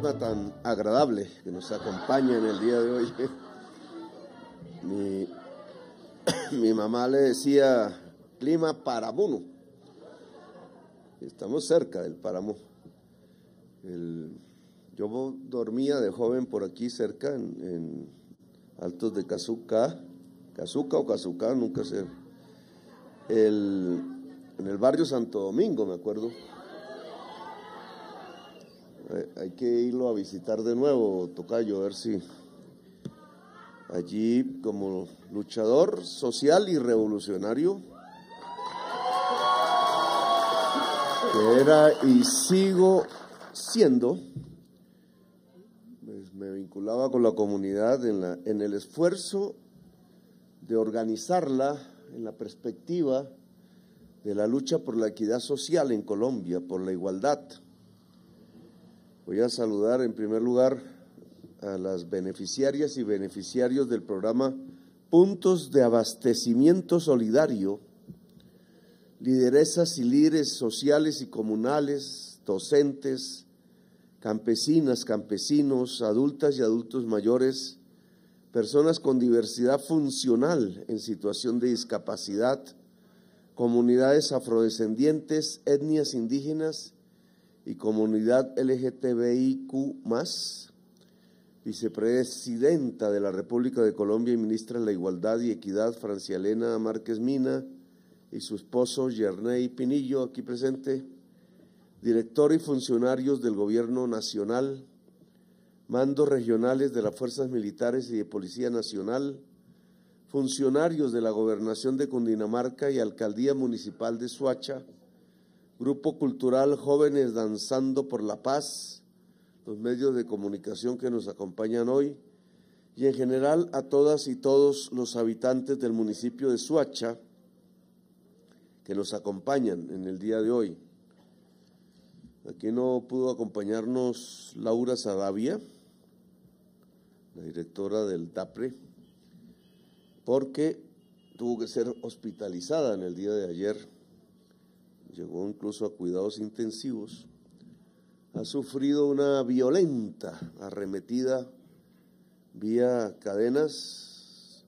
clima tan agradable que nos acompaña en el día de hoy. Mi mamá le decía clima paramuno. Estamos cerca del páramo. Yo dormía de joven por aquí cerca, en Altos de Cazuca o Cazuca, nunca sé. En el barrio Santo Domingo, me acuerdo. Hay que irlo a visitar de nuevo, tocayo, a ver si allí como luchador social y revolucionario que era y sigo siendo, pues me vinculaba con la comunidad en el esfuerzo de organizarla en la perspectiva de la lucha por la equidad social en Colombia, por la igualdad. Voy a saludar en primer lugar a las beneficiarias y beneficiarios del programa Puntos de Abastecimiento Solidario, lideresas y líderes sociales y comunales, docentes, campesinas, campesinos, adultas y adultos mayores, personas con diversidad funcional en situación de discapacidad, comunidades afrodescendientes, etnias indígenas y comunidad LGTBIQ+, vicepresidenta de la República de Colombia y ministra de la Igualdad y Equidad, Francia Elena Márquez Mina, y su esposo Yerney Pinillo, aquí presente, director y funcionarios del Gobierno Nacional, mandos regionales de las Fuerzas Militares y de Policía Nacional, funcionarios de la Gobernación de Cundinamarca y Alcaldía Municipal de Soacha, Grupo Cultural Jóvenes Danzando por la Paz, los medios de comunicación que nos acompañan hoy, y en general a todas y todos los habitantes del municipio de Soacha que nos acompañan en el día de hoy. Aquí no pudo acompañarnos Laura Saravia, la directora del DAPRE, porque tuvo que ser hospitalizada en el día de ayer, llegó incluso a cuidados intensivos, ha sufrido una violenta arremetida vía cadenas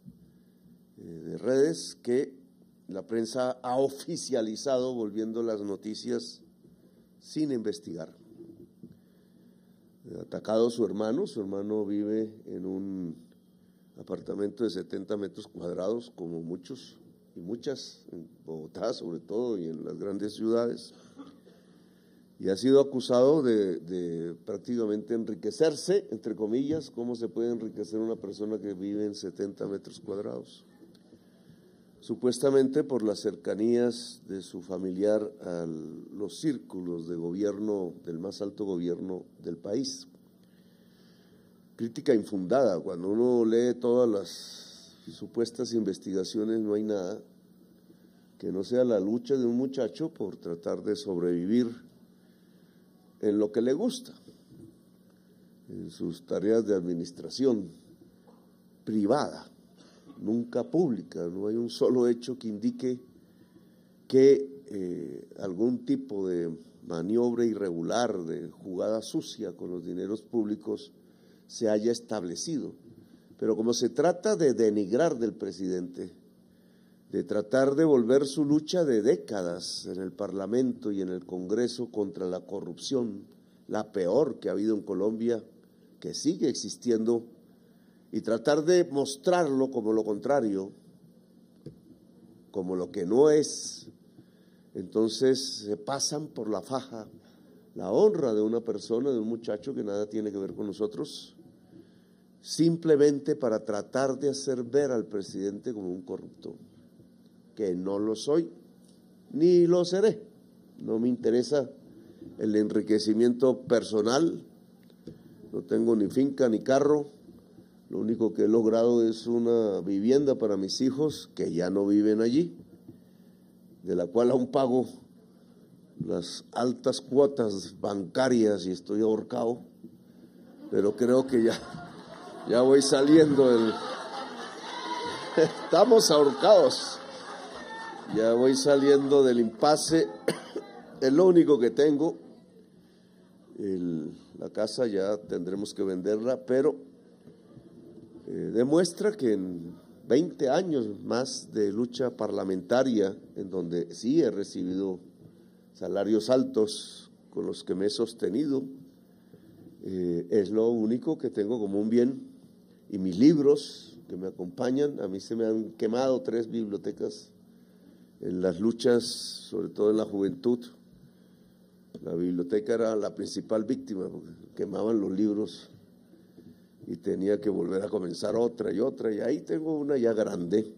de redes que la prensa ha oficializado, volviendo las noticias sin investigar. Ha atacado a su hermano vive en un apartamento de 70 metros cuadrados, como muchos y muchas, en Bogotá sobre todo y en las grandes ciudades, y ha sido acusado de prácticamente enriquecerse, entre comillas. ¿Cómo se puede enriquecer una persona que vive en 70 metros cuadrados? Supuestamente por las cercanías de su familiar a los círculos de gobierno, del más alto gobierno del país. Crítica infundada. Cuando uno lee todas las supuestas investigaciones, no hay nada que no sea la lucha de un muchacho por tratar de sobrevivir en lo que le gusta, en sus tareas de administración privada, nunca pública. No hay un solo hecho que indique que algún tipo de maniobra irregular, de jugada sucia con los dineros públicos se haya establecido. Pero como se trata de denigrar del presidente, de tratar de volver su lucha de décadas en el Parlamento y en el Congreso contra la corrupción, la peor que ha habido en Colombia, que sigue existiendo, y tratar de mostrarlo como lo contrario, como lo que no es, entonces se pasan por la faja la honra de una persona, de un muchacho que nada tiene que ver con nosotros, simplemente para tratar de hacer ver al presidente como un corrupto, que no lo soy, ni lo seré. No me interesa el enriquecimiento personal, no tengo ni finca ni carro, lo único que he logrado es una vivienda para mis hijos que ya no viven allí, de la cual aún pago las altas cuotas bancarias y estoy ahorcado, pero creo que ya voy saliendo del... Estamos ahorcados. Ya voy saliendo del impasse, es lo único que tengo. La casa ya tendremos que venderla, pero demuestra que en 20 años más de lucha parlamentaria, en donde sí he recibido salarios altos con los que me he sostenido, es lo único que tengo como un bien, y mis libros que me acompañan. A mí se me han quemado 3 bibliotecas en las luchas, sobre todo en la juventud. La biblioteca era la principal víctima, porque quemaban los libros y tenía que volver a comenzar otra, y ahí tengo una ya grande,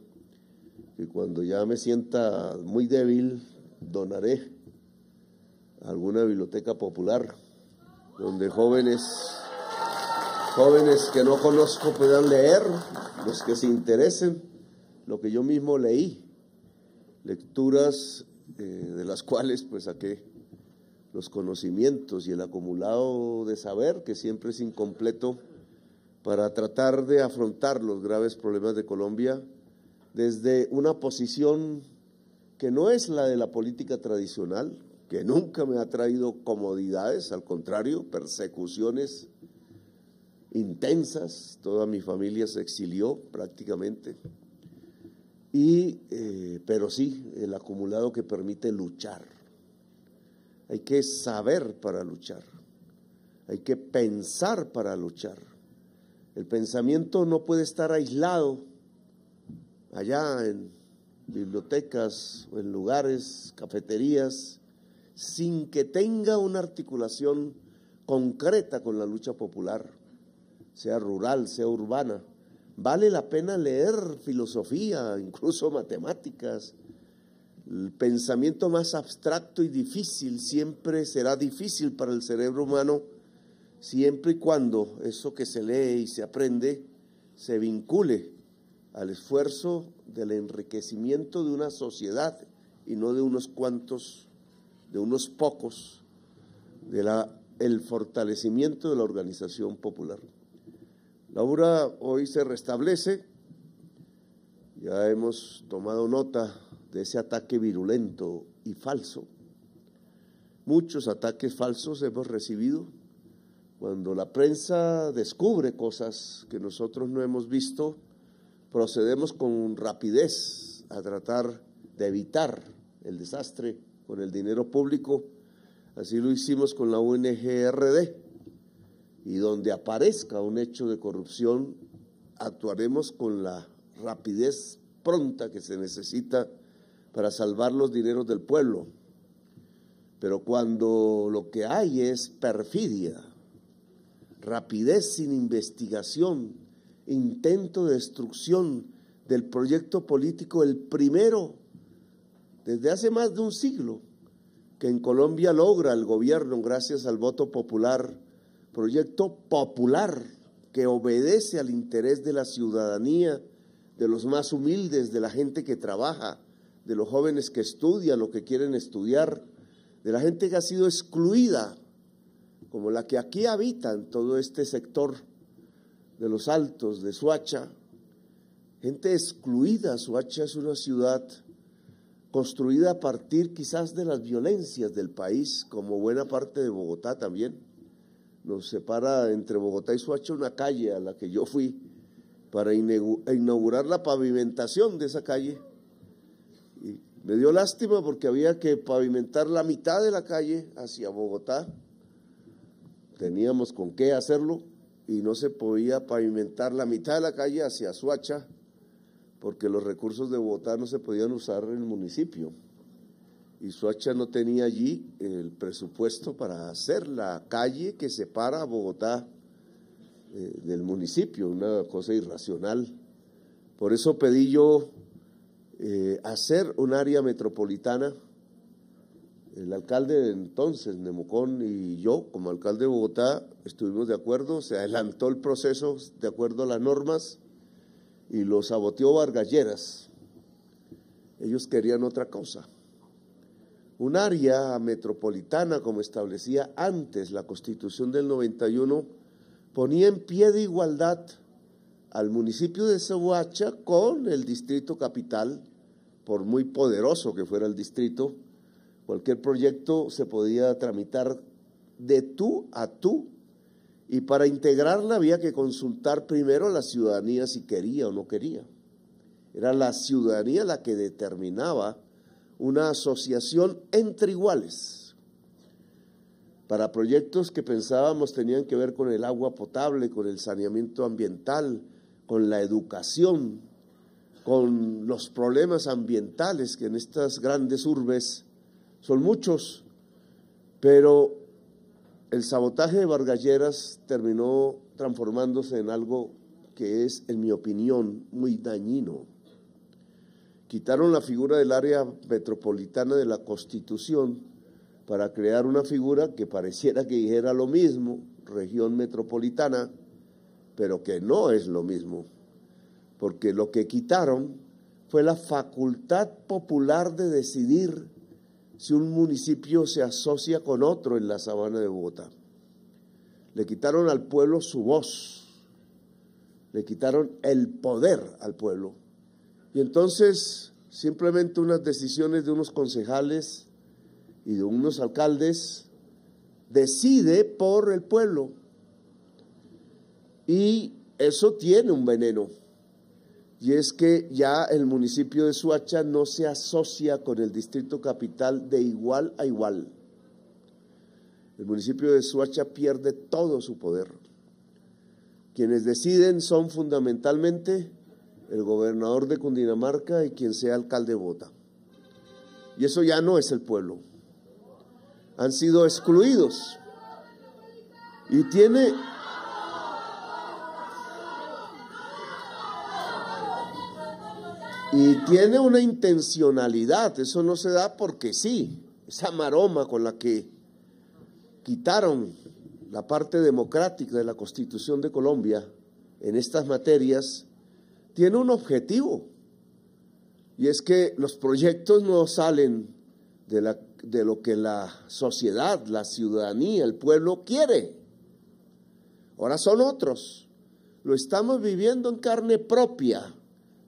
y cuando ya me sienta muy débil, donaré a alguna biblioteca popular, donde jóvenes que no conozco puedan leer, los que se interesen, lo que yo mismo leí, lecturas de las cuales pues saqué los conocimientos y el acumulado de saber, que siempre es incompleto, para tratar de afrontar los graves problemas de Colombia desde una posición que no es la de la política tradicional, que nunca me ha traído comodidades, al contrario, persecuciones intensas. Toda mi familia se exilió prácticamente, pero sí el acumulado que permite luchar. Hay que saber para luchar, hay que pensar para luchar. El pensamiento no puede estar aislado allá en bibliotecas o en lugares, cafeterías, sin que tenga una articulación concreta con la lucha popular, sea rural, sea urbana. Vale la pena leer filosofía, incluso matemáticas. El pensamiento más abstracto y difícil siempre será difícil para el cerebro humano, siempre y cuando eso que se lee y se aprende se vincule al esfuerzo del enriquecimiento de una sociedad y no de unos cuantos, de unos pocos, el fortalecimiento de la organización popular. La obra hoy se restablece. Ya hemos tomado nota de ese ataque virulento y falso. Muchos ataques falsos hemos recibido. Cuando la prensa descubre cosas que nosotros no hemos visto, procedemos con rapidez a tratar de evitar el desastre con el dinero público. Así lo hicimos con la ONG RD, y donde aparezca un hecho de corrupción, actuaremos con la rapidez pronta que se necesita para salvar los dineros del pueblo. Pero cuando lo que hay es perfidia, rapidez sin investigación, intento de destrucción del proyecto político, el primero desde hace más de un siglo que en Colombia logra el gobierno gracias al voto popular, proyecto popular que obedece al interés de la ciudadanía, de los más humildes, de la gente que trabaja, de los jóvenes que estudian lo que quieren estudiar, de la gente que ha sido excluida, como la que aquí habita en todo este sector de los Altos, de Soacha, gente excluida. Soacha es una ciudad construida a partir quizás de las violencias del país, como buena parte de Bogotá también. Nos separa entre Bogotá y Soacha una calle a la que yo fui para inaugurar la pavimentación de esa calle. Y me dio lástima porque había que pavimentar la mitad de la calle hacia Bogotá. Teníamos con qué hacerlo y no se podía pavimentar la mitad de la calle hacia Soacha porque los recursos de Bogotá no se podían usar en el municipio. Y Soacha no tenía allí el presupuesto para hacer la calle que separa a Bogotá del municipio, una cosa irracional. Por eso pedí yo hacer un área metropolitana. El alcalde de entonces, Nemucón, y yo, como alcalde de Bogotá, estuvimos de acuerdo, se adelantó el proceso de acuerdo a las normas y lo saboteó Vargas Lleras. Ellos querían otra cosa. Un área metropolitana, como establecía antes la Constitución del 91, ponía en pie de igualdad al municipio de Soacha con el distrito capital, por muy poderoso que fuera el distrito. Cualquier proyecto se podía tramitar de tú a tú, y para integrarla había que consultar primero a la ciudadanía si quería o no quería. Era la ciudadanía la que determinaba una asociación entre iguales para proyectos que pensábamos tenían que ver con el agua potable, con el saneamiento ambiental, con la educación, con los problemas ambientales que en estas grandes urbes son muchos, pero el sabotaje de Vargas Lleras terminó transformándose en algo que es, en mi opinión, muy dañino. Quitaron la figura del área metropolitana de la Constitución para crear una figura que pareciera que dijera lo mismo, región metropolitana, pero que no es lo mismo, porque lo que quitaron fue la facultad popular de decidir si un municipio se asocia con otro en la sabana de Bogotá. Le quitaron al pueblo su voz, le quitaron el poder al pueblo. Y entonces simplemente unas decisiones de unos concejales y de unos alcaldes decide por el pueblo. Y eso tiene un veneno. Y es que ya el municipio de Soacha no se asocia con el distrito capital de igual a igual. El municipio de Soacha pierde todo su poder. Quienes deciden son fundamentalmente el gobernador de Cundinamarca y quien sea alcalde de Bogotá. Y eso ya no es el pueblo. Han sido excluidos. Y tiene una intencionalidad, eso no se da porque sí, esa maroma con la que quitaron la parte democrática de la Constitución de Colombia en estas materias, tiene un objetivo, y es que los proyectos no salen de lo que la sociedad, la ciudadanía, el pueblo quiere. Ahora son otros, lo estamos viviendo en carne propia,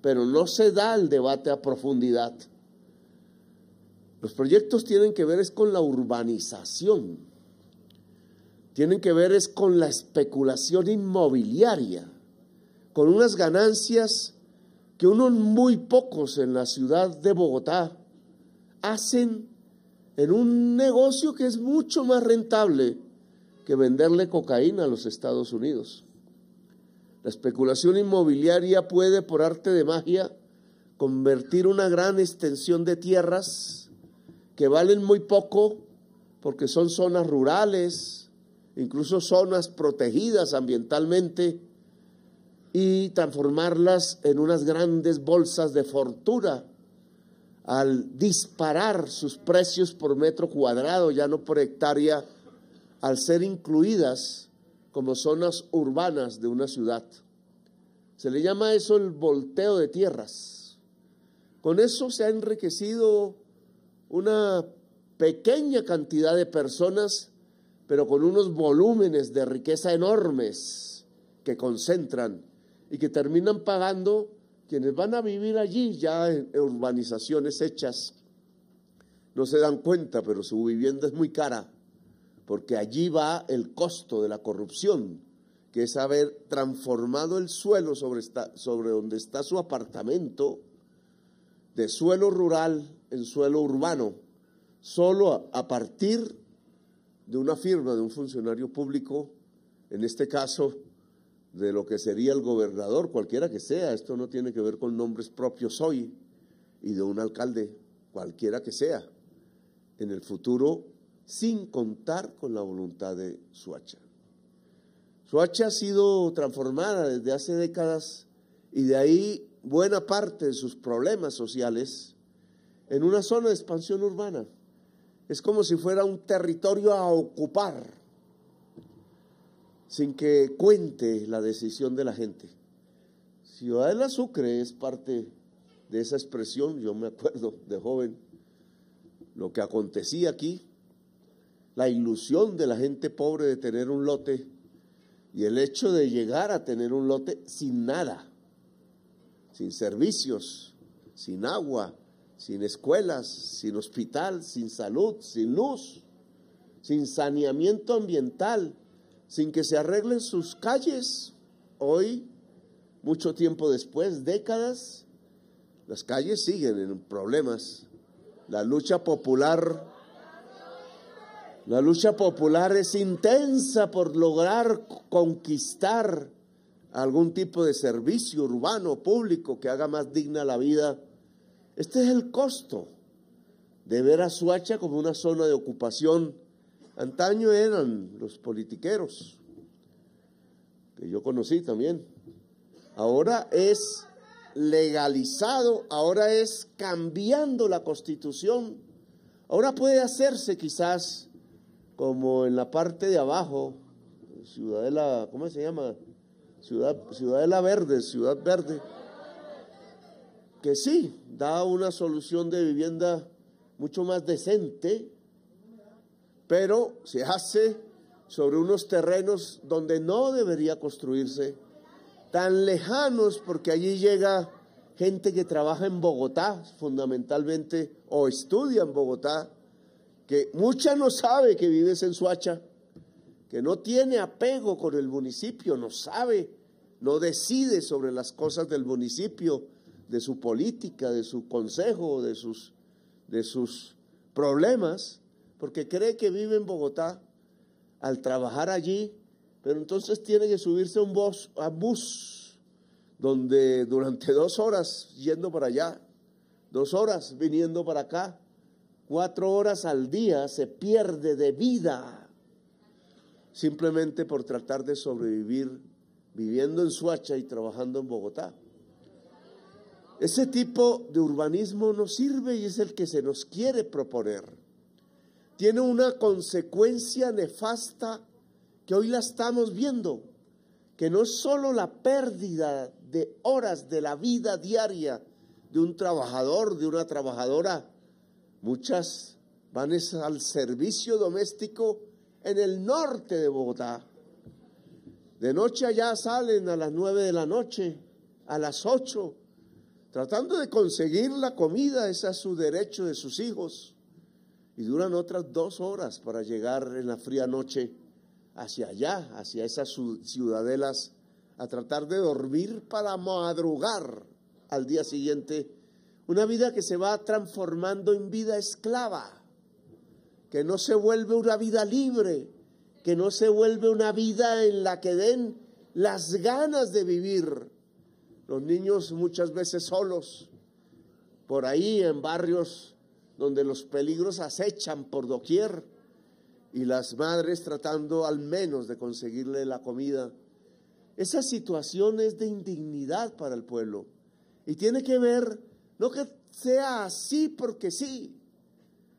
pero no se da el debate a profundidad. Los proyectos tienen que ver es con la urbanización, tienen que ver es con la especulación inmobiliaria, con unas ganancias que unos muy pocos en la ciudad de Bogotá hacen en un negocio que es mucho más rentable que venderle cocaína a los Estados Unidos. La especulación inmobiliaria puede, por arte de magia, convertir una gran extensión de tierras que valen muy poco porque son zonas rurales, incluso zonas protegidas ambientalmente, y transformarlas en unas grandes bolsas de fortuna al disparar sus precios por metro cuadrado, ya no por hectárea, al ser incluidas como zonas urbanas de una ciudad. Se le llama eso el volteo de tierras. Con eso se ha enriquecido una pequeña cantidad de personas, pero con unos volúmenes de riqueza enormes que concentran y que terminan pagando quienes van a vivir allí ya en urbanizaciones hechas. No se dan cuenta, pero su vivienda es muy cara, porque allí va el costo de la corrupción, que es haber transformado el suelo sobre donde está su apartamento, de suelo rural en suelo urbano, solo a partir de una firma de un funcionario público, en este caso de lo que sería el gobernador, cualquiera que sea. Esto no tiene que ver con nombres propios hoy, y de un alcalde, cualquiera que sea, en el futuro, sin contar con la voluntad de Soacha. Soacha ha sido transformada desde hace décadas, y de ahí buena parte de sus problemas sociales, en una zona de expansión urbana. Es como si fuera un territorio a ocupar, sin que cuente la decisión de la gente. Ciudadela Sucre es parte de esa expresión. Yo me acuerdo de joven lo que acontecía aquí, la ilusión de la gente pobre de tener un lote, y el hecho de llegar a tener un lote sin nada, sin servicios, sin agua, sin escuelas, sin hospital, sin salud, sin luz, sin saneamiento ambiental, sin que se arreglen sus calles. Hoy, mucho tiempo después, décadas, las calles siguen en problemas. La lucha popular es intensa por lograr conquistar algún tipo de servicio urbano, público, que haga más digna la vida. Este es el costo de ver a Soacha como una zona de ocupación. Antaño eran los politiqueros, que yo conocí también. Ahora es legalizado, ahora es cambiando la Constitución. Ahora puede hacerse quizás como en la parte de abajo, Ciudadela, ¿cómo se llama? Ciudadela Verde, Ciudad Verde, que sí, da una solución de vivienda mucho más decente, pero se hace sobre unos terrenos donde no debería construirse, tan lejanos, porque allí llega gente que trabaja en Bogotá, fundamentalmente, o estudia en Bogotá, que mucha no sabe que vives en Soacha, que no tiene apego con el municipio, no sabe, no decide sobre las cosas del municipio, de su política, de su consejo, de sus problemas, porque cree que vive en Bogotá al trabajar allí, pero entonces tiene que subirse a un bus donde durante 2 horas yendo para allá, 2 horas viniendo para acá, 4 horas al día se pierde de vida simplemente por tratar de sobrevivir viviendo en Soacha y trabajando en Bogotá. Ese tipo de urbanismo no sirve y es el que se nos quiere proponer. Tiene una consecuencia nefasta que hoy la estamos viendo, que no es solo la pérdida de horas de la vida diaria de un trabajador, de una trabajadora. Muchas van al servicio doméstico en el norte de Bogotá. De noche allá salen a las 9 de la noche, a las 8, tratando de conseguir la comida, ese es su derecho de sus hijos. Y duran otras 2 horas para llegar en la fría noche hacia allá, hacia esas ciudadelas, a tratar de dormir para madrugar al día siguiente. Una vida que se va transformando en vida esclava, que no se vuelve una vida libre, que no se vuelve una vida en la que den las ganas de vivir. Los niños muchas veces solos, por ahí en barrios donde los peligros acechan por doquier, y las madres tratando al menos de conseguirle la comida. Esa situación es de indignidad para el pueblo y tiene que ver, no que sea así porque sí.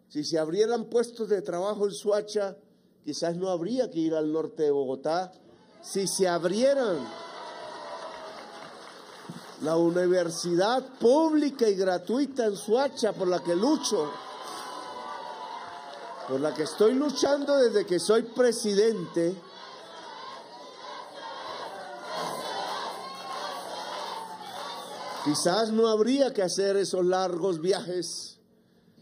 Si se abrieran puestos de trabajo en Soacha, quizás no habría que ir al norte de Bogotá. Si se abrieran la universidad pública y gratuita en Soacha, por la que lucho, por la que estoy luchando desde que soy presidente, quizás no habría que hacer esos largos viajes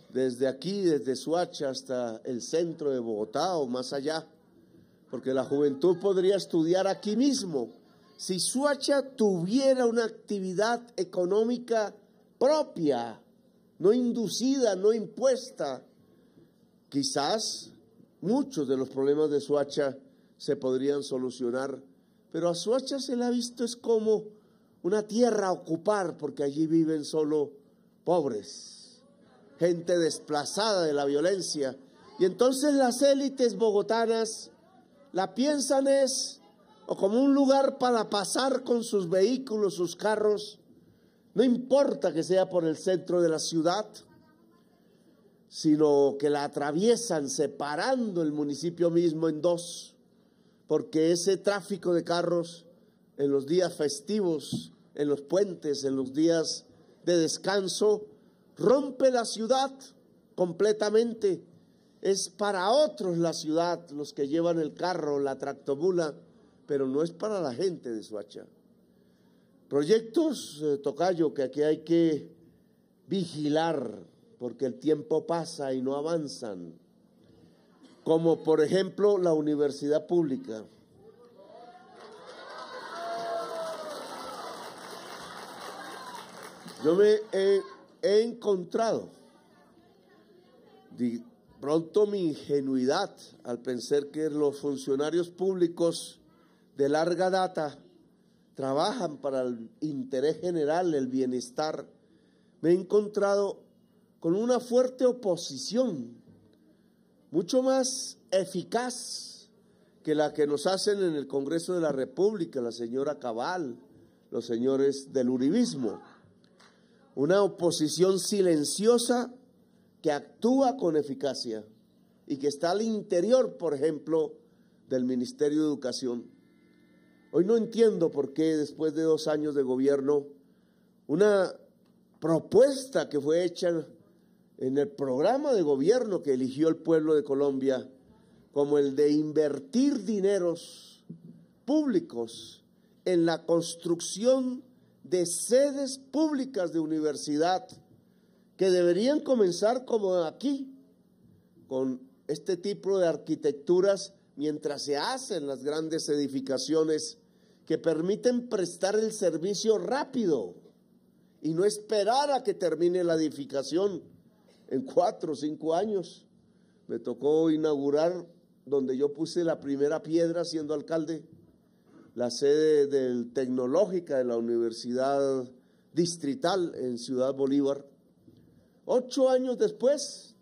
desde aquí, desde Soacha hasta el centro de Bogotá o más allá, porque la juventud podría estudiar aquí mismo. Si Soacha tuviera una actividad económica propia, no inducida, no impuesta, quizás muchos de los problemas de Soacha se podrían solucionar, pero a Soacha se le ha visto es como una tierra a ocupar, porque allí viven solo pobres, gente desplazada de la violencia, y entonces las élites bogotanas la piensan es o como un lugar para pasar con sus vehículos, sus carros, no importa que sea por el centro de la ciudad, sino que la atraviesan separando el municipio mismo en 2, porque ese tráfico de carros en los días festivos, en los puentes, en los días de descanso, rompe la ciudad completamente. Es para otros la ciudad, los que llevan el carro, la tractomula, pero no es para la gente de Soacha. Proyectos, tocayo, que aquí hay que vigilar, porque el tiempo pasa y no avanzan, como por ejemplo la universidad pública. Yo me he encontrado de pronto mi ingenuidad al pensar que los funcionarios públicos de larga data trabajan para el interés general, el bienestar. Me he encontrado con una fuerte oposición, mucho más eficaz que la que nos hacen en el Congreso de la República, la señora Cabal, los señores del uribismo. Una oposición silenciosa que actúa con eficacia y que está al interior, por ejemplo, del Ministerio de Educación. Hoy no entiendo por qué después de 2 años de gobierno, una propuesta que fue hecha en el programa de gobierno que eligió el pueblo de Colombia, como el de invertir dineros públicos en la construcción de sedes públicas de universidad, que deberían comenzar como aquí, con este tipo de arquitecturas, mientras se hacen las grandes edificaciones que permiten prestar el servicio rápido y no esperar a que termine la edificación en 4 o 5 años. Me tocó inaugurar, donde yo puse la primera piedra siendo alcalde, la sede del Tecnológica de la Universidad Distrital en Ciudad Bolívar. 8 años después,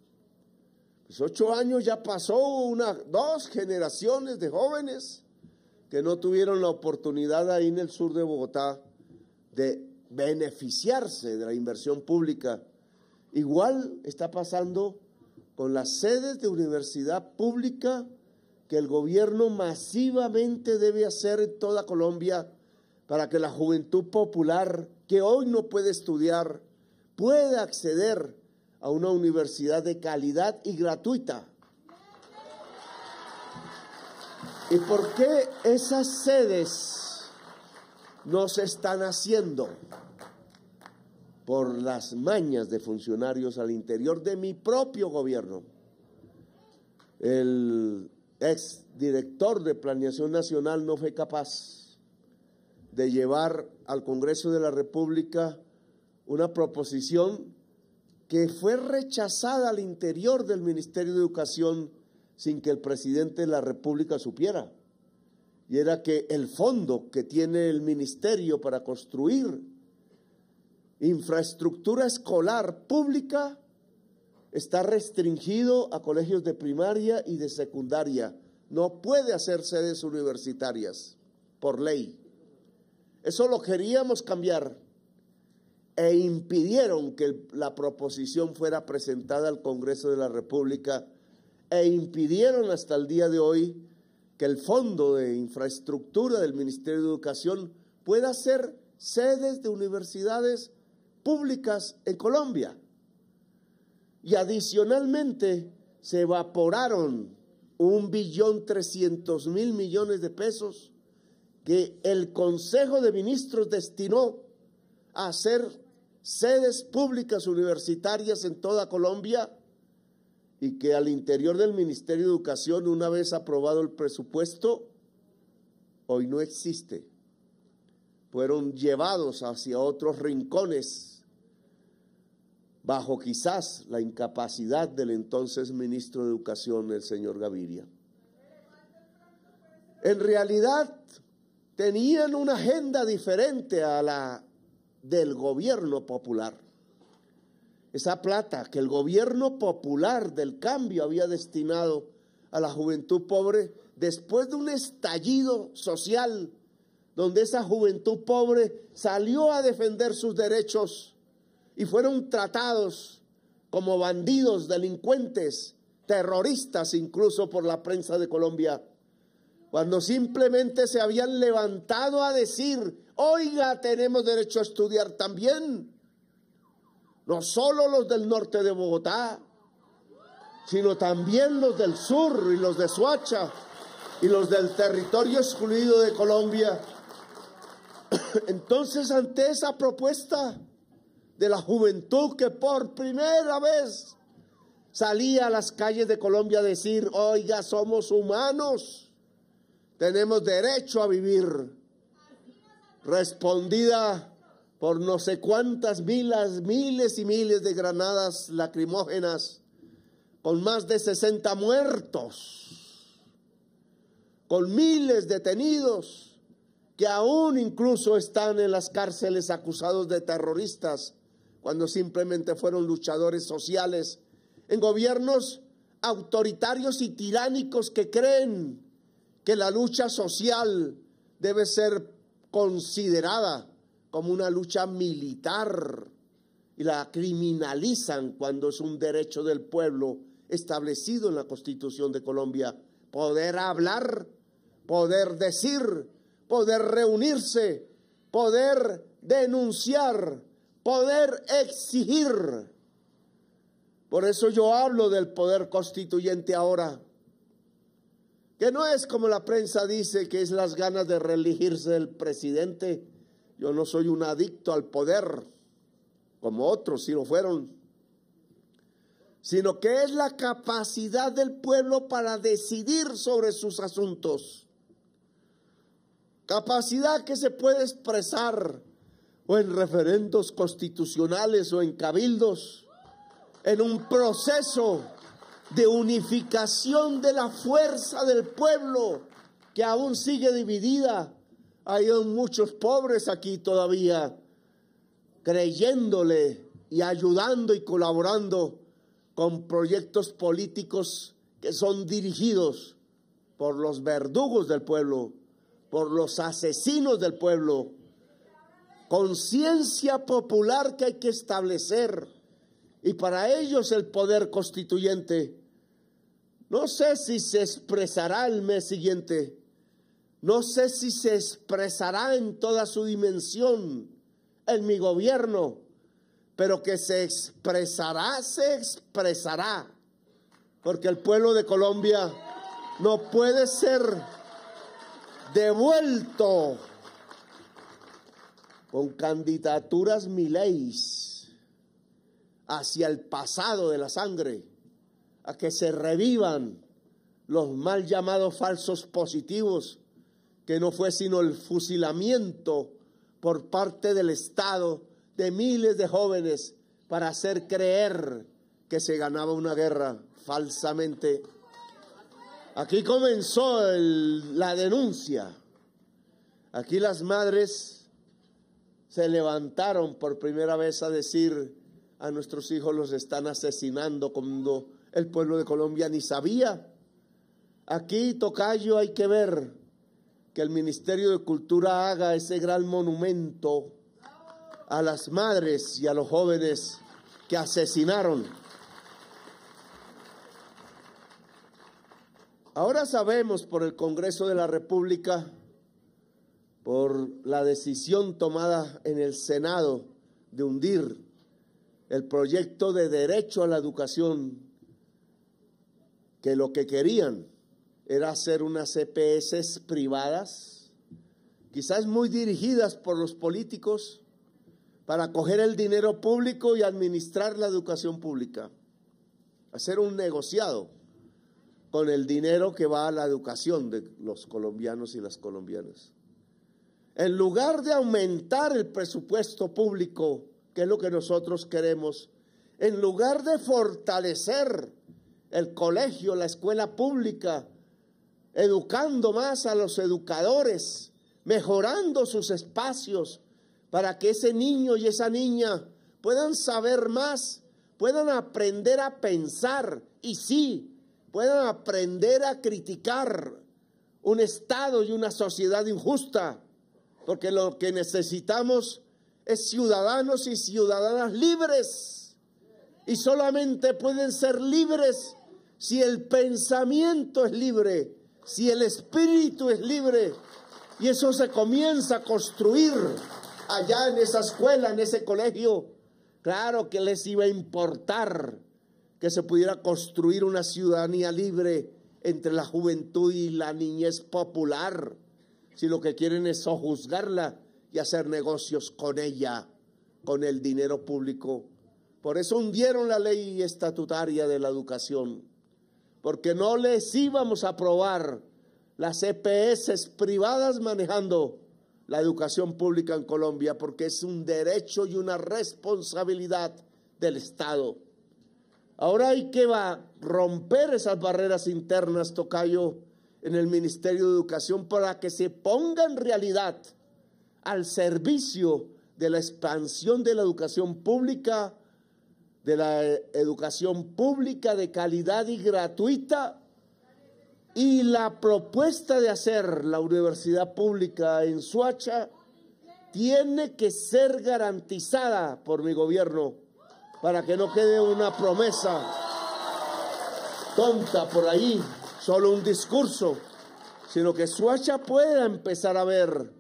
pues 8 años ya pasó 2 generaciones de jóvenes que no tuvieron la oportunidad ahí en el sur de Bogotá de beneficiarse de la inversión pública. Igual está pasando con las sedes de universidad pública que el gobierno masivamente debe hacer en toda Colombia para que la juventud popular que hoy no puede estudiar pueda acceder a una universidad de calidad y gratuita. ¿Y por qué esas sedes no se están haciendo? Por las mañas de funcionarios al interior de mi propio gobierno. El exdirector de Planeación Nacional no fue capaz de llevar al Congreso de la República una proposición que fue rechazada al interior del Ministerio de Educación sin que el presidente de la República supiera. Y era que el fondo que tiene el ministerio para construir infraestructura escolar pública está restringido a colegios de primaria y de secundaria. No puede hacer sedes universitarias por ley. Eso lo queríamos cambiar e impidieron que la proposición fuera presentada al Congreso de la República e impidieron hasta el día de hoy que el Fondo de Infraestructura del Ministerio de Educación pueda hacer sedes de universidades públicas en Colombia. Y adicionalmente se evaporaron 1.300.000 millones de pesos que el Consejo de Ministros destinó a hacer sedes públicas universitarias en toda Colombia, y que al interior del Ministerio de Educación, una vez aprobado el presupuesto, hoy no existe. Fueron llevados hacia otros rincones bajo quizás la incapacidad del entonces ministro de Educación, el señor Gaviria. En realidad tenían una agenda diferente a la del gobierno popular. Esa plata que el gobierno popular del cambio había destinado a la juventud pobre, después de un estallido social, donde esa juventud pobre salió a defender sus derechos y fueron tratados como bandidos, delincuentes, terroristas incluso por la prensa de Colombia, cuando simplemente se habían levantado a decir: oiga, tenemos derecho a estudiar también. No solo los del norte de Bogotá, sino también los del sur y los de Soacha y los del territorio excluido de Colombia. Entonces, ante esa propuesta de la juventud que por primera vez salía a las calles de Colombia a decir: oiga, somos humanos, tenemos derecho a vivir. Respondida por no sé cuántas miles y miles de granadas lacrimógenas, con más de 60 muertos, con miles detenidos que aún incluso están en las cárceles acusados de terroristas, cuando simplemente fueron luchadores sociales, en gobiernos autoritarios y tiránicos que creen que la lucha social debe ser considerada como una lucha militar y la criminalizan cuando es un derecho del pueblo establecido en la Constitución de Colombia: poder hablar, poder decir, poder reunirse, poder denunciar, poder exigir. Por eso yo hablo del poder constituyente ahora, que no es como la prensa dice, que es las ganas de reelegirse del presidente. Yo no soy un adicto al poder, como otros sí lo fueron, sino que es la capacidad del pueblo para decidir sobre sus asuntos. Capacidad que se puede expresar o en referendos constitucionales o en cabildos, en un proceso de unificación de la fuerza del pueblo que aún sigue dividida. Hay muchos pobres aquí todavía creyéndole y ayudando y colaborando con proyectos políticos que son dirigidos por los verdugos del pueblo, por los asesinos del pueblo. Conciencia popular que hay que establecer, y para ellos el poder constituyente, no sé si se expresará el mes siguiente, no sé si se expresará en toda su dimensión en mi gobierno, pero que se expresará, porque el pueblo de Colombia no puede ser devuelto con candidaturas mileis hacia el pasado de la sangre, a que se revivan los mal llamados falsos positivos, que no fue sino el fusilamiento por parte del Estado de miles de jóvenes para hacer creer que se ganaba una guerra falsamente. Aquí comenzó la denuncia. Aquí las madres se levantaron por primera vez a decir: a nuestros hijos los están asesinando, cuando el pueblo de Colombia ni sabía. Aquí, tocayo, hay que ver que el Ministerio de Cultura haga ese gran monumento a las madres y a los jóvenes que asesinaron. Ahora sabemos por el Congreso de la República, por la decisión tomada en el Senado de hundir el proyecto de derecho a la educación, que lo que querían era hacer unas EPS privadas, quizás muy dirigidas por los políticos, para coger el dinero público y administrar la educación pública, hacer un negociado con el dinero que va a la educación de los colombianos y las colombianas. En lugar de aumentar el presupuesto público, que es lo que nosotros queremos, en lugar de fortalecer el colegio, la escuela pública, educando más a los educadores, mejorando sus espacios para que ese niño y esa niña puedan saber más, puedan aprender a pensar y sí, puedan aprender a criticar un Estado y una sociedad injusta, porque lo que necesitamos es ciudadanos y ciudadanas libres, y solamente pueden ser libres si el pensamiento es libre, si el espíritu es libre, y eso se comienza a construir allá en esa escuela, en ese colegio. Claro que les iba a importar que se pudiera construir una ciudadanía libre entre la juventud y la niñez popular, si lo que quieren es sojuzgarla y hacer negocios con ella, con el dinero público. Por eso hundieron la ley estatutaria de la educación, porque no les íbamos a aprobar las EPS privadas manejando la educación pública en Colombia, porque es un derecho y una responsabilidad del Estado. Ahora hay que romper esas barreras internas, tocayo, en el Ministerio de Educación para que se ponga en realidad al servicio de la expansión de la educación pública, de calidad y gratuita, y la propuesta de hacer la universidad pública en Soacha tiene que ser garantizada por mi gobierno para que no quede una promesa tonta por ahí, solo un discurso, sino que Soacha pueda empezar a ver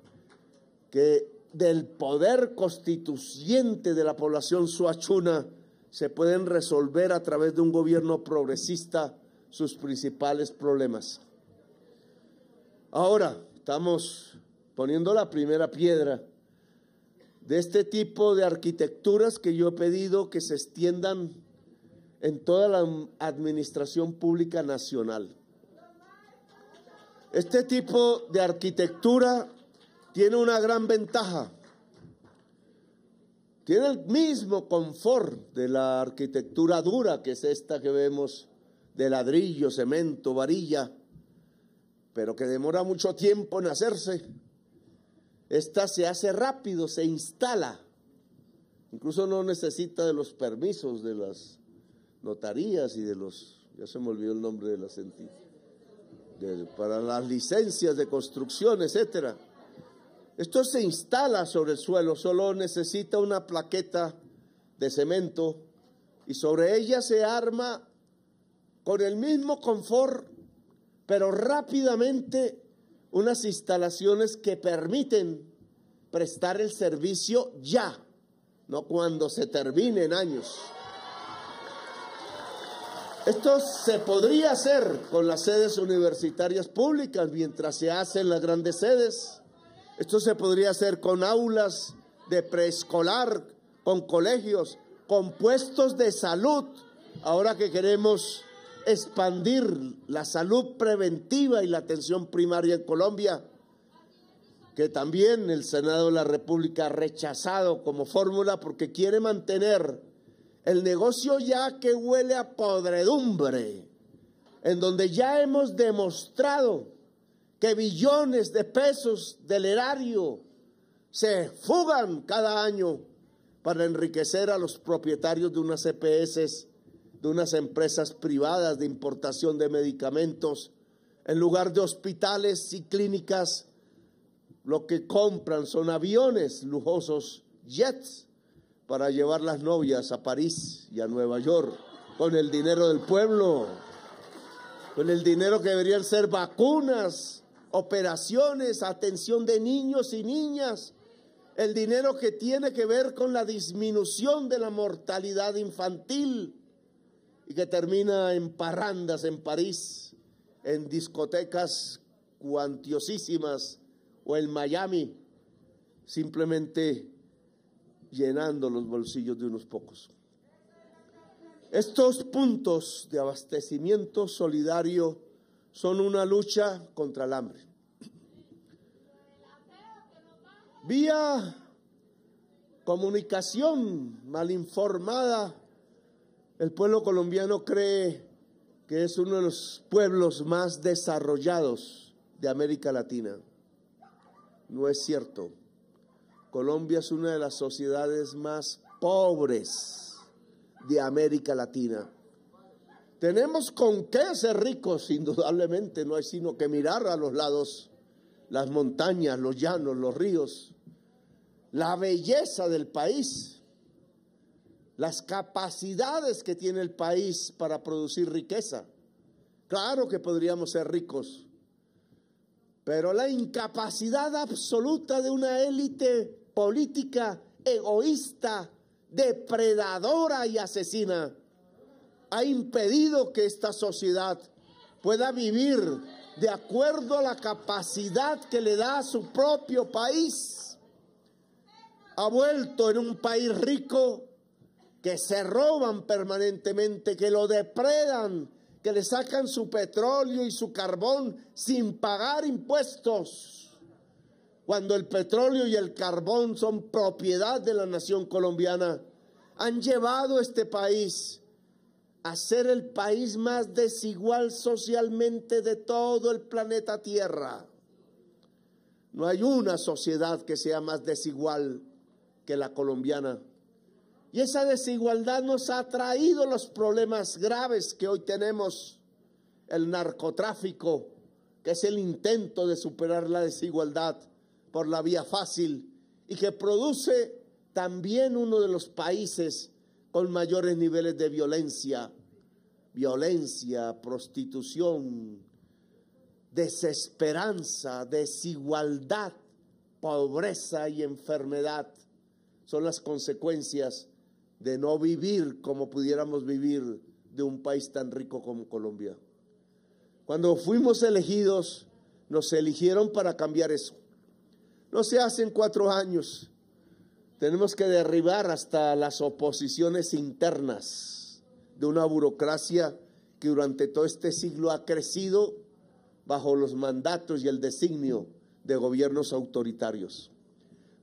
que del poder constituyente de la población soachuna se pueden resolver a través de un gobierno progresista sus principales problemas. Ahora estamos poniendo la primera piedra de este tipo de arquitecturas que yo he pedido que se extiendan en toda la administración pública nacional. Este tipo de arquitectura tiene una gran ventaja. Tiene el mismo confort de la arquitectura dura, que es esta que vemos de ladrillo, cemento, varilla, pero que demora mucho tiempo en hacerse. Esta se hace rápido, se instala. Incluso no necesita de los permisos de las notarías y de los, ya se me olvidó el nombre de las entidades, para las licencias de construcción, etcétera. Esto se instala sobre el suelo, solo necesita una plaqueta de cemento y sobre ella se arma con el mismo confort, pero rápidamente, unas instalaciones que permiten prestar el servicio ya, no cuando se termine en años. Esto se podría hacer con las sedes universitarias públicas mientras se hacen las grandes sedes. Esto se podría hacer con aulas de preescolar, con colegios, con puestos de salud. Ahora que queremos expandir la salud preventiva y la atención primaria en Colombia, que también el Senado de la República ha rechazado como fórmula porque quiere mantener el negocio ya que huele a podredumbre, en donde ya hemos demostrado que billones de pesos del erario se fugan cada año para enriquecer a los propietarios de unas EPS, de unas empresas privadas de importación de medicamentos. En lugar de hospitales y clínicas, lo que compran son aviones lujosos, jets, para llevar las novias a París y a Nueva York, con el dinero del pueblo, con el dinero que deberían ser vacunas, operaciones, atención de niños y niñas, el dinero que tiene que ver con la disminución de la mortalidad infantil y que termina en parrandas en París, en discotecas cuantiosísimas o en Miami, simplemente llenando los bolsillos de unos pocos. Estos puntos de abastecimiento solidario son una lucha contra el hambre. Vía comunicación mal informada, el pueblo colombiano cree que es uno de los pueblos más desarrollados de América Latina. No es cierto. Colombia es una de las sociedades más pobres de América Latina. Tenemos con qué ser ricos, indudablemente, no hay sino que mirar a los lados, las montañas, los llanos, los ríos, la belleza del país, las capacidades que tiene el país para producir riqueza. Claro que podríamos ser ricos, pero la incapacidad absoluta de una élite política egoísta, depredadora y asesina ha impedido que esta sociedad pueda vivir de acuerdo a la capacidad que le da a su propio país. Ha vuelto en un país rico que se roban permanentemente, que lo depredan, que le sacan su petróleo y su carbón sin pagar impuestos, cuando el petróleo y el carbón son propiedad de la nación colombiana, han llevado este país a ser el país más desigual socialmente de todo el planeta Tierra. No hay una sociedad que sea más desigual que la colombiana. Y esa desigualdad nos ha traído los problemas graves que hoy tenemos. El narcotráfico, que es el intento de superar la desigualdad por la vía fácil y que produce también uno de los países con mayores niveles de violencia, prostitución, desesperanza, desigualdad, pobreza y enfermedad. Son las consecuencias de no vivir como pudiéramos vivir de un país tan rico como Colombia. Cuando fuimos elegidos, nos eligieron para cambiar eso. No se hace en 4 años. Tenemos que derribar hasta las oposiciones internas de una burocracia que durante todo este siglo ha crecido bajo los mandatos y el designio de gobiernos autoritarios.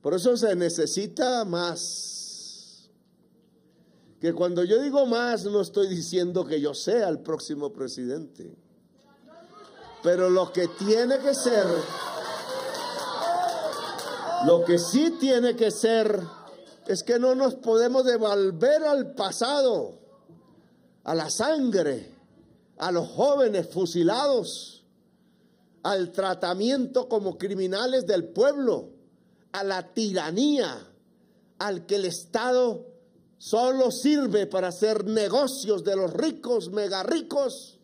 Por eso se necesita más. Que cuando yo digo más, no estoy diciendo que yo sea el próximo presidente. Pero lo que tiene que ser, lo que sí tiene que ser, es que no nos podemos devolver al pasado, a la sangre, a los jóvenes fusilados, al tratamiento como criminales del pueblo, a la tiranía, al que el Estado solo sirve para hacer negocios de los ricos, mega ricos.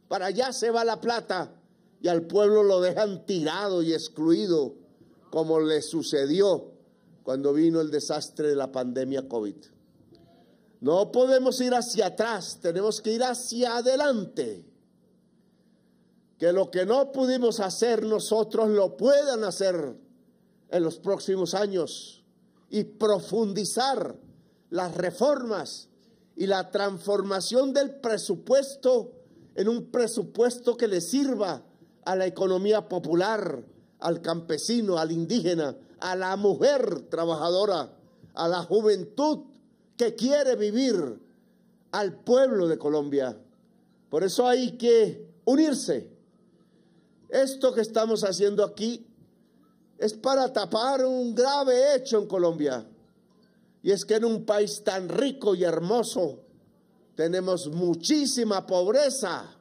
Para allá se va la plata y al pueblo lo dejan tirado y excluido, como le sucedió cuando vino el desastre de la pandemia COVID. No podemos ir hacia atrás, tenemos que ir hacia adelante. Que lo que no pudimos hacer nosotros lo puedan hacer en los próximos años y profundizar las reformas y la transformación del presupuesto en un presupuesto que le sirva a la economía popular, al campesino, al indígena, a la mujer trabajadora, a la juventud que quiere vivir, al pueblo de Colombia. Por eso hay que unirse. Esto que estamos haciendo aquí es para tapar un grave hecho en Colombia. Y es que en un país tan rico y hermoso tenemos muchísima pobreza.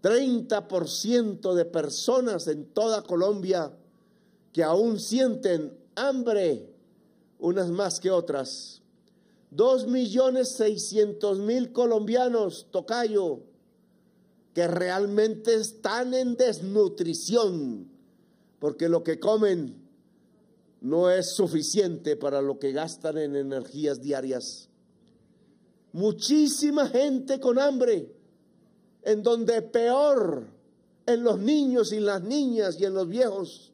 30% de personas en toda Colombia que aún sienten hambre, unas más que otras. 2.600.000 colombianos, tocayo, que realmente están en desnutrición, porque lo que comen no es suficiente para lo que gastan en energías diarias. Muchísima gente con hambre, en donde peor, en los niños y las niñas y en los viejos,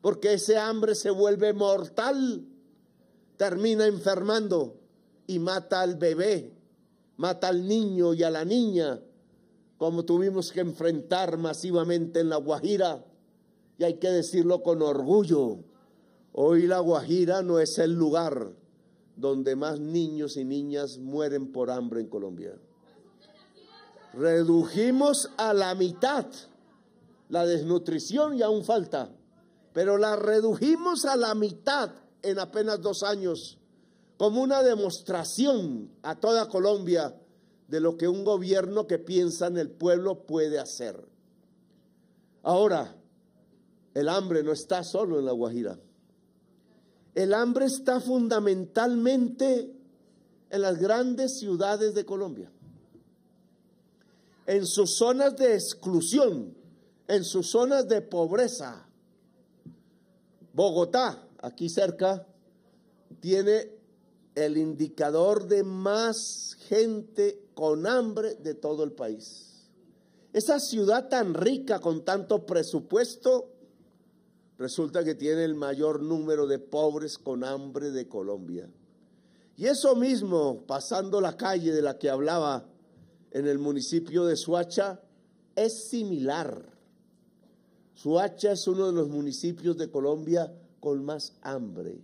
porque ese hambre se vuelve mortal, termina enfermando y mata al bebé, mata al niño y a la niña, como tuvimos que enfrentar masivamente en La Guajira, y hay que decirlo con orgullo. Hoy La Guajira no es el lugar donde más niños y niñas mueren por hambre en Colombia. Redujimos a la mitad la desnutrición y aún falta, pero la redujimos a la mitad en apenas 2 años, como una demostración a toda Colombia de lo que un gobierno que piensa en el pueblo puede hacer. Ahora, el hambre no está solo en La Guajira. El hambre está fundamentalmente en las grandes ciudades de Colombia, en sus zonas de exclusión, en sus zonas de pobreza. Bogotá, aquí cerca, tiene el indicador de más gente con hambre de todo el país. Esa ciudad tan rica con tanto presupuesto, resulta que tiene el mayor número de pobres con hambre de Colombia. Y eso mismo, pasando la calle de la que hablaba en el municipio de Soacha, es similar. Soacha es uno de los municipios de Colombia con más hambre.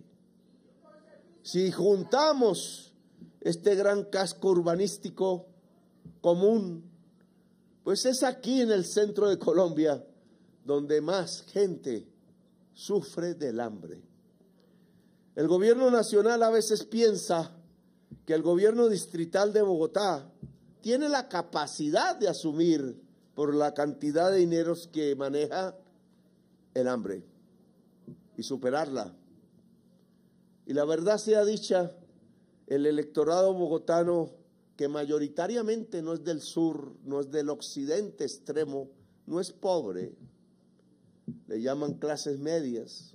Si juntamos este gran casco urbanístico común, pues es aquí en el centro de Colombia donde más gente sufre del hambre. El gobierno nacional a veces piensa que el gobierno distrital de Bogotá tiene la capacidad de asumir por la cantidad de dineros que maneja el hambre y superarla. Y la verdad sea dicha, el electorado bogotano, que mayoritariamente no es del sur, no es del occidente extremo, no es pobre, le llaman clases medias,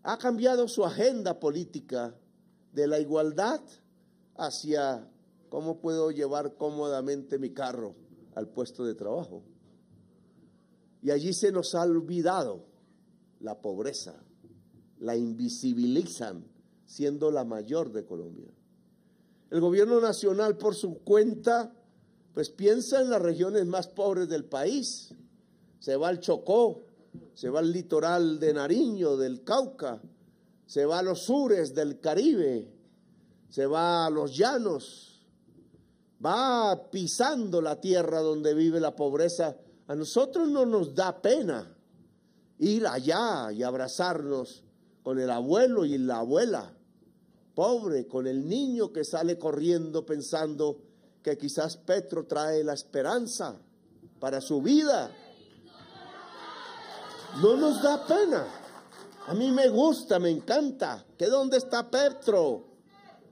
ha cambiado su agenda política de la igualdad hacia cómo puedo llevar cómodamente mi carro al puesto de trabajo. Y allí se nos ha olvidado la pobreza, la invisibilizan siendo la mayor de Colombia. El gobierno nacional por su cuenta pues piensa en las regiones más pobres del país. Se va al Chocó, se va al litoral de Nariño, del Cauca, se va a los sures del Caribe, se va a los llanos, va pisando la tierra donde vive la pobreza. A nosotros no nos da pena ir allá y abrazarnos con el abuelo y la abuela pobre, con el niño que sale corriendo pensando que quizás Petro trae la esperanza para su vida. No nos da pena. A mí me gusta, me encanta. ¿Que dónde está Petro?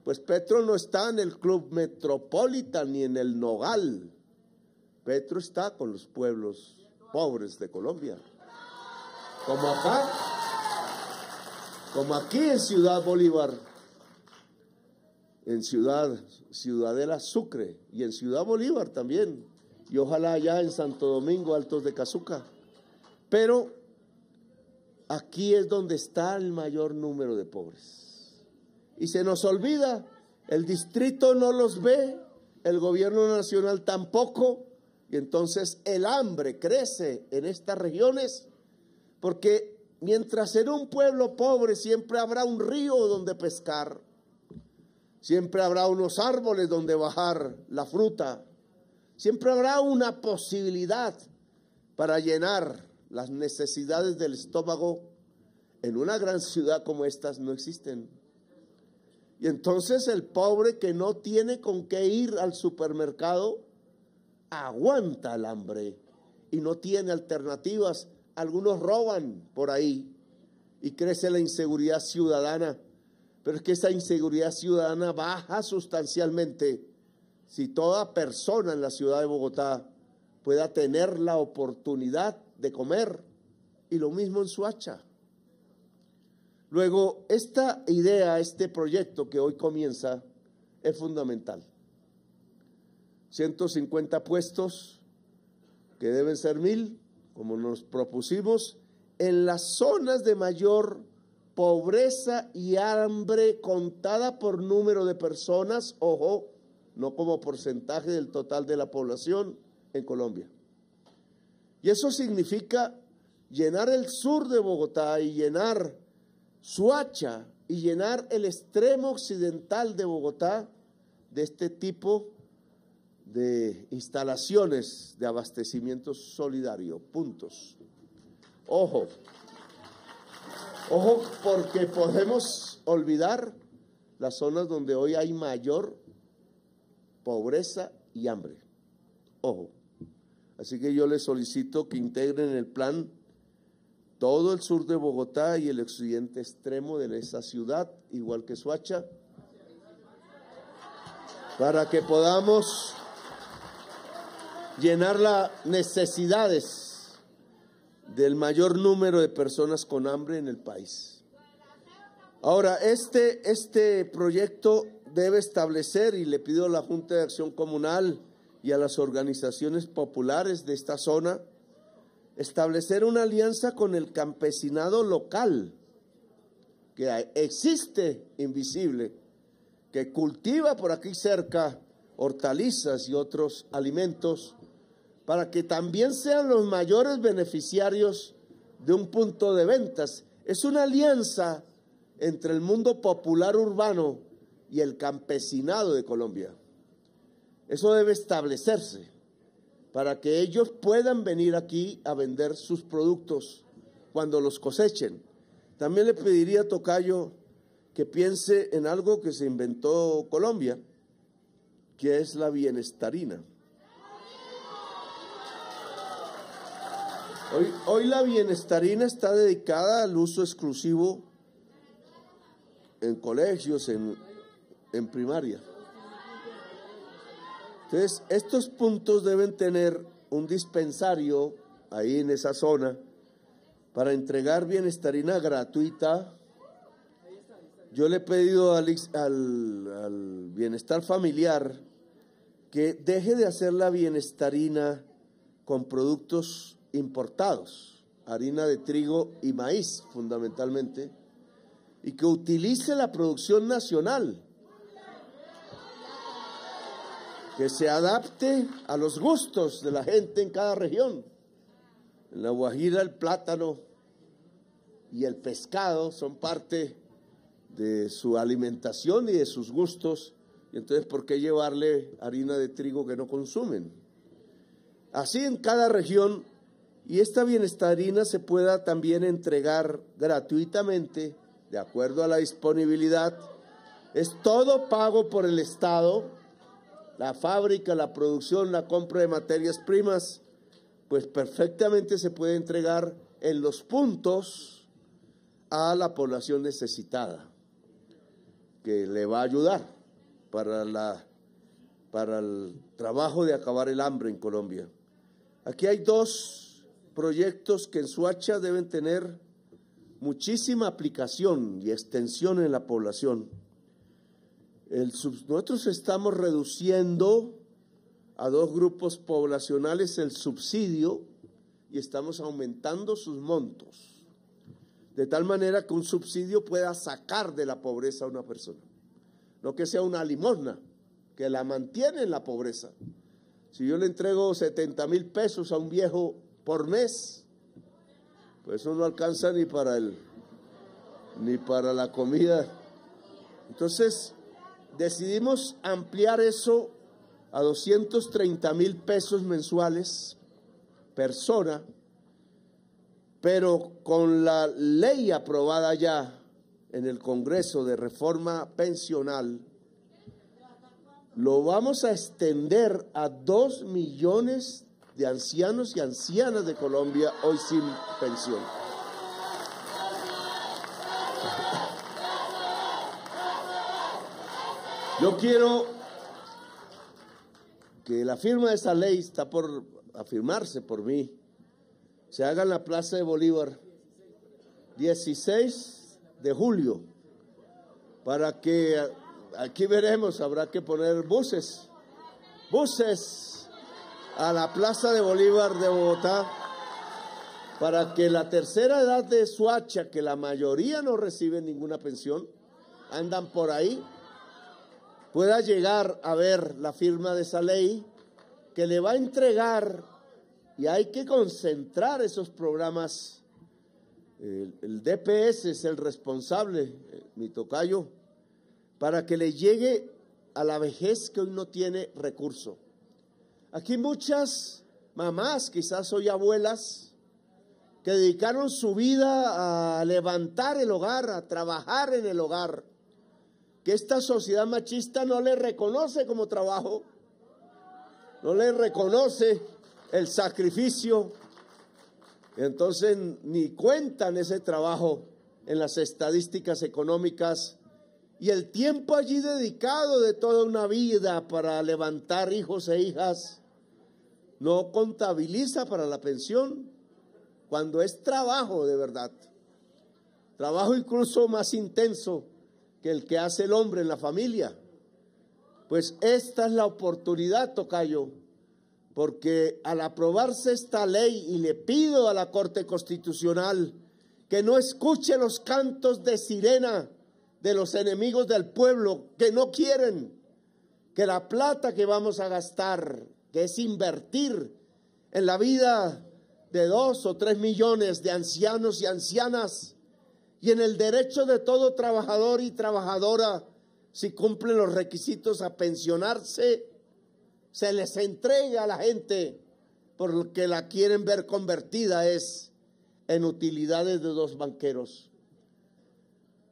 Pues Petro no está en el Club Metropolitan ni en el Nogal. Petro está con los pueblos pobres de Colombia. Como acá, como aquí en Ciudad Bolívar, en Ciudadela Sucre y en Ciudad Bolívar también, y ojalá allá en Santo Domingo, Altos de Cazuca. Pero aquí es donde está el mayor número de pobres. Y se nos olvida, el distrito no los ve, el gobierno nacional tampoco, y entonces el hambre crece en estas regiones, porque mientras en un pueblo pobre siempre habrá un río donde pescar, siempre habrá unos árboles donde bajar la fruta, siempre habrá una posibilidad para llenar las necesidades del estómago. En una gran ciudad como estas no existen. Y entonces el pobre que no tiene con qué ir al supermercado aguanta el hambre y no tiene alternativas. Algunos roban por ahí y crece la inseguridad ciudadana. Pero es que esa inseguridad ciudadana baja sustancialmente si toda persona en la ciudad de Bogotá pueda tener la oportunidad de comer. Y lo mismo en Soacha. Luego, esta idea, este proyecto que hoy comienza, es fundamental. 150 puestos, que deben ser 1000, como nos propusimos, en las zonas de mayor pobreza y hambre contada por número de personas, ojo, no como porcentaje del total de la población en Colombia. Y eso significa llenar el sur de Bogotá y llenar Soacha y llenar el extremo occidental de Bogotá de este tipo de instalaciones de abastecimiento solidario. Puntos. Ojo, ojo, porque podemos olvidar las zonas donde hoy hay mayor pobreza y hambre. Ojo. Así que yo les solicito que integren en el plan todo el sur de Bogotá y el occidente extremo de esa ciudad, igual que Soacha, para que podamos llenar las necesidades del mayor número de personas con hambre en el país. Ahora, este proyecto debe establecer, y le pido a la Junta de Acción Comunal y a las organizaciones populares de esta zona, establecer una alianza con el campesinado local, que existe invisible, que cultiva por aquí cerca hortalizas y otros alimentos, para que también sean los mayores beneficiarios de un punto de ventas. Es una alianza entre el mundo popular urbano y el campesinado de Colombia. Eso debe establecerse para que ellos puedan venir aquí a vender sus productos cuando los cosechen. También le pediría a Tocayo que piense en algo que se inventó Colombia, que es la bienestarina. Hoy la bienestarina está dedicada al uso exclusivo en colegios, en primaria. Entonces, estos puntos deben tener un dispensario ahí en esa zona para entregar bienestarina gratuita. Yo le he pedido al bienestar familiar que deje de hacer la bienestarina con productos importados, harina de trigo y maíz fundamentalmente, y que utilice la producción nacional, que se adapte a los gustos de la gente en cada región. En La Guajira el plátano y el pescado son parte de su alimentación y de sus gustos, y entonces ¿por qué llevarle harina de trigo que no consumen? Así en cada región, y esta bienestarina se pueda también entregar gratuitamente, de acuerdo a la disponibilidad. Es todo pago por el Estado, la fábrica, la producción, la compra de materias primas, pues perfectamente se puede entregar en los puntos a la población necesitada, que le va a ayudar para el trabajo de acabar el hambre en Colombia. Aquí hay dos proyectos que en Soacha deben tener muchísima aplicación y extensión en la población. Nosotros estamos reduciendo a dos grupos poblacionales el subsidio y estamos aumentando sus montos, de tal manera que un subsidio pueda sacar de la pobreza a una persona, no que sea una limosna que la mantiene en la pobreza. Si yo le entrego 70,000 pesos a un viejo por mes, pues eso no alcanza ni para la comida. Entonces decidimos ampliar eso a 230,000 pesos mensuales persona, pero con la ley aprobada ya en el Congreso de reforma pensional, lo vamos a extender a 2 millones de ancianos y ancianas de Colombia hoy sin pensión. Yo quiero que la firma de esa ley, está por afirmarse por mí, se haga en la Plaza de Bolívar 16 de julio, para que aquí veremos, habrá que poner buses a la Plaza de Bolívar de Bogotá, para que la tercera edad de Soacha, que la mayoría no recibe ninguna pensión, andan por ahí, pueda llegar a ver la firma de esa ley que le va a entregar, y hay que concentrar esos programas. El DPS es el responsable, mi tocayo, para que le llegue a la vejez que hoy no tiene recurso. Aquí muchas mamás, quizás hoy abuelas, que dedicaron su vida a levantar el hogar, a trabajar en el hogar, que esta sociedad machista no le reconoce como trabajo, no le reconoce el sacrificio, entonces ni cuentan ese trabajo en las estadísticas económicas, y el tiempo allí dedicado de toda una vida para levantar hijos e hijas no contabiliza para la pensión, cuando es trabajo de verdad, trabajo incluso más intenso que el que hace el hombre en la familia. Pues esta es la oportunidad, tocayo, porque al aprobarse esta ley, y le pido a la Corte Constitucional que no escuche los cantos de sirena de los enemigos del pueblo que no quieren que la plata que vamos a gastar, que es invertir en la vida de 2 o 3 millones de ancianos y ancianas y en el derecho de todo trabajador y trabajadora, si cumplen los requisitos a pensionarse, se les entrega a la gente porque la quieren ver convertida es en utilidades de 2 banqueros.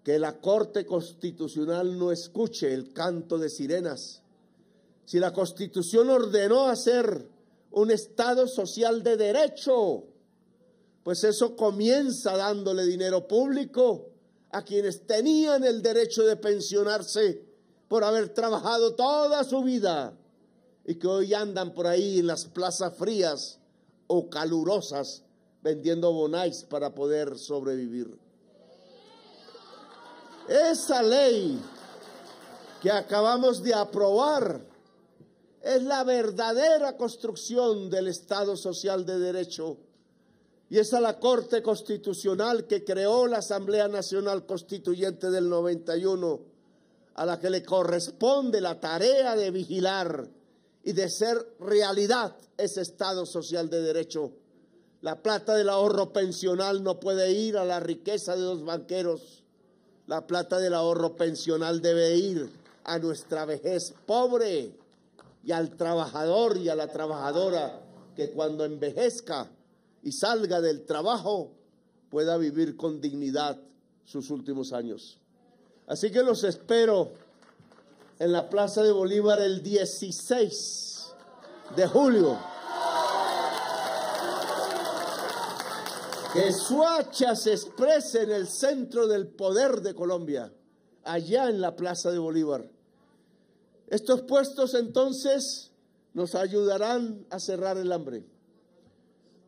Que la Corte Constitucional no escuche el canto de sirenas. Si la Constitución ordenó hacer un Estado social de derecho, pues eso comienza dándole dinero público a quienes tenían el derecho de pensionarse por haber trabajado toda su vida y que hoy andan por ahí en las plazas frías o calurosas vendiendo bonais para poder sobrevivir. Esa ley que acabamos de aprobar es la verdadera construcción del Estado social de derecho. Y es a la Corte Constitucional que creó la Asamblea Nacional Constituyente del 91, a la que le corresponde la tarea de vigilar y de ser realidad ese Estado social de derecho. La plata del ahorro pensional no puede ir a la riqueza de 2 banqueros. La plata del ahorro pensional debe ir a nuestra vejez pobre y al trabajador y a la trabajadora que cuando envejezca y salga del trabajo pueda vivir con dignidad sus últimos años. Así que los espero en la Plaza de Bolívar el 16 de julio. Que Soacha se exprese en el centro del poder de Colombia, allá en la Plaza de Bolívar. Estos puestos entonces nos ayudarán a cerrar el hambre,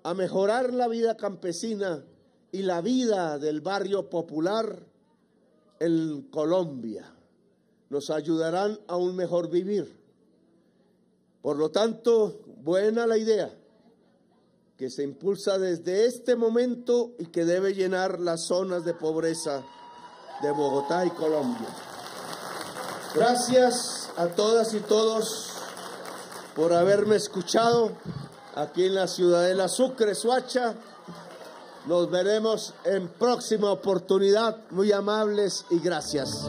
a mejorar la vida campesina y la vida del barrio popular en Colombia. Nos ayudarán a un mejor vivir. Por lo tanto, buena la idea que se impulsa desde este momento y que debe llenar las zonas de pobreza de Bogotá y Colombia. Gracias a todas y todos por haberme escuchado aquí en la ciudadela Sucre, Soacha. Nos veremos en próxima oportunidad. Muy amables y gracias.